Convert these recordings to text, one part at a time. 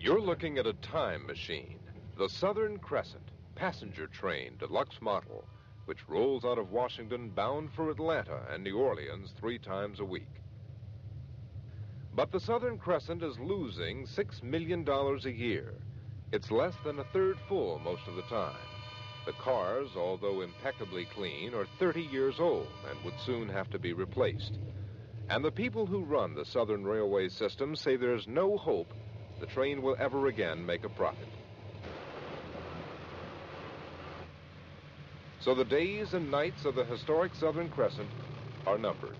You're looking at a time machine, the Southern Crescent, passenger train, deluxe model, which rolls out of Washington bound for Atlanta and New Orleans 3 times a week. But the Southern Crescent is losing $6 million a year. It's less than a third full most of the time. The cars, although impeccably clean, are 30 years old and would soon have to be replaced. And the people who run the Southern Railway system say there's no hope the train will ever again make a profit. So the days and nights of the historic Southern Crescent are numbered.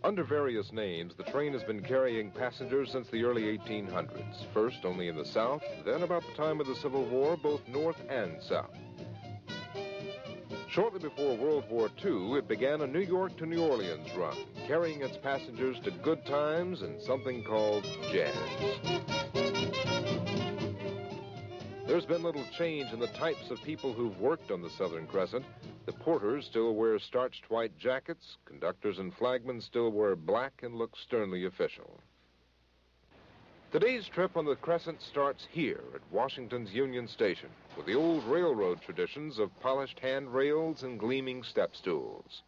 Under various names, the train has been carrying passengers since the early 1800s. First only in the South, then about the time of the Civil War, both North and South. Shortly before World War II, it began a New York to New Orleans run, carrying its passengers to good times and something called jazz. There's been little change in the types of people who've worked on the Southern Crescent. The porters still wear starched white jackets. Conductors and flagmen still wear black and look sternly official. Today's trip on the Crescent starts here at Washington's Union Station with the old railroad traditions of polished handrails and gleaming step stools.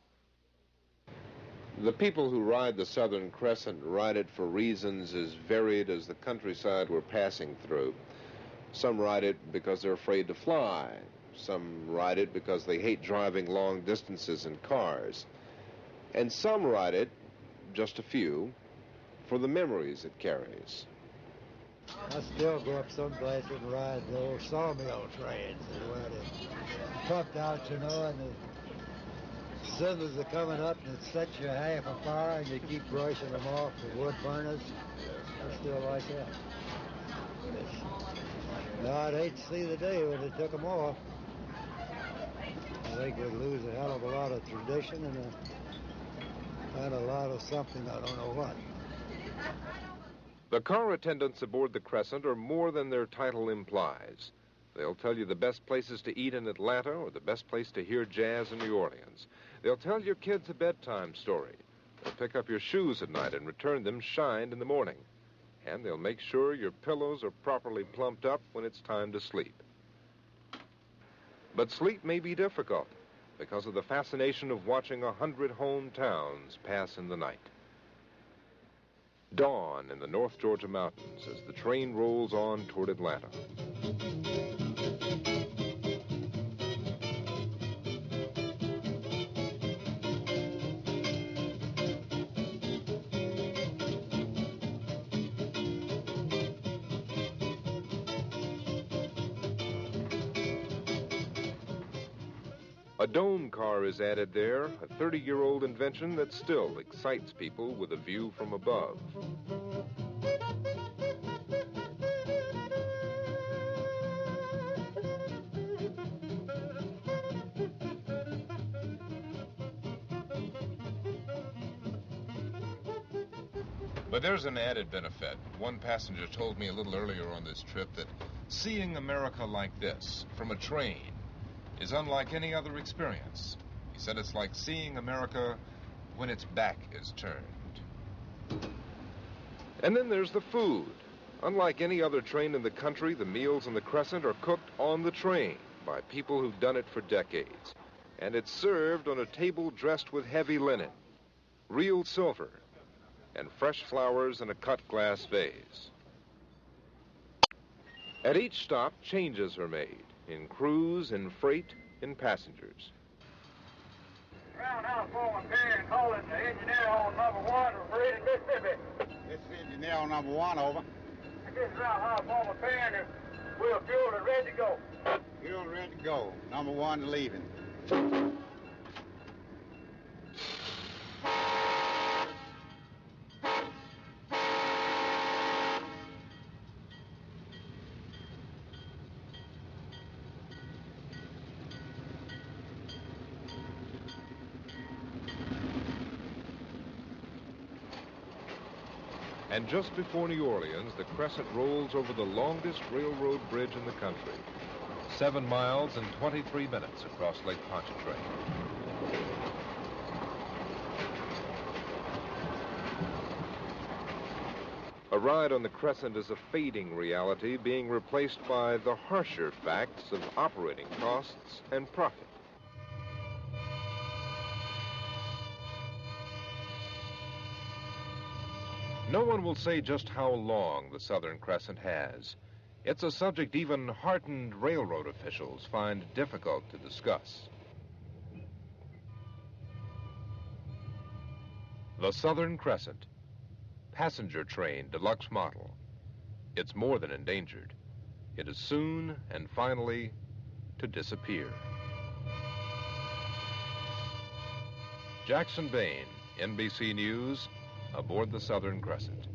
The people who ride the Southern Crescent ride it for reasons as varied as the countryside we're passing through. Some ride it because they're afraid to fly. Some ride it because they hate driving long distances in cars. And some ride it, just a few, for the memories it carries. I still go up some places and ride the old sawmill trains where they pumped out, and the cinders are coming up and it sets you half a fire and you keep brushing them off the wood burners. I still like that. No, I'd hate to see the day when they took them off. I think we'd lose a hell of a lot of tradition and a lot of something, I don't know what. The car attendants aboard the Crescent are more than their title implies. They'll tell you the best places to eat in Atlanta or the best place to hear jazz in New Orleans. They'll tell your kids a bedtime story. They'll pick up your shoes at night and return them shined in the morning. And they'll make sure your pillows are properly plumped up when it's time to sleep. But sleep may be difficult because of the fascination of watching 100 hometowns pass in the night. Dawn in the North Georgia mountains as the train rolls on toward Atlanta. A dome car is added there, a 30-year-old invention that still excites people with a view from above. But there's an added benefit. One passenger told me a little earlier on this trip that seeing America like this, from a train, is unlike any other experience. He said it's like seeing America when its back is turned. And then there's the food. Unlike any other train in the country, the meals on the Crescent are cooked on the train by people who've done it for decades. And it's served on a table dressed with heavy linen, real silver, and fresh flowers in a cut glass vase. At each stop, changes are made. In crews, in freight, in passengers. Roundhouse foreman Perry calling the engineer on number 1 for Reading, Mississippi. This is engineer on number 1, over. This is roundhouse foreman Perry, and we're fueled and ready to go. Fueled and ready to go. Number 1 leaving. And just before New Orleans, the Crescent rolls over the longest railroad bridge in the country. 7 miles and 23 minutes across Lake Pontchartrain. A ride on the Crescent is a fading reality being replaced by the harsher facts of operating costs and profit. No one will say just how long the Southern Crescent has. It's a subject even hardened railroad officials find difficult to discuss. The Southern Crescent, passenger train deluxe model. It's more than endangered. It is soon and finally to disappear. Jackson Bain, NBC News, aboard the Southern Crescent.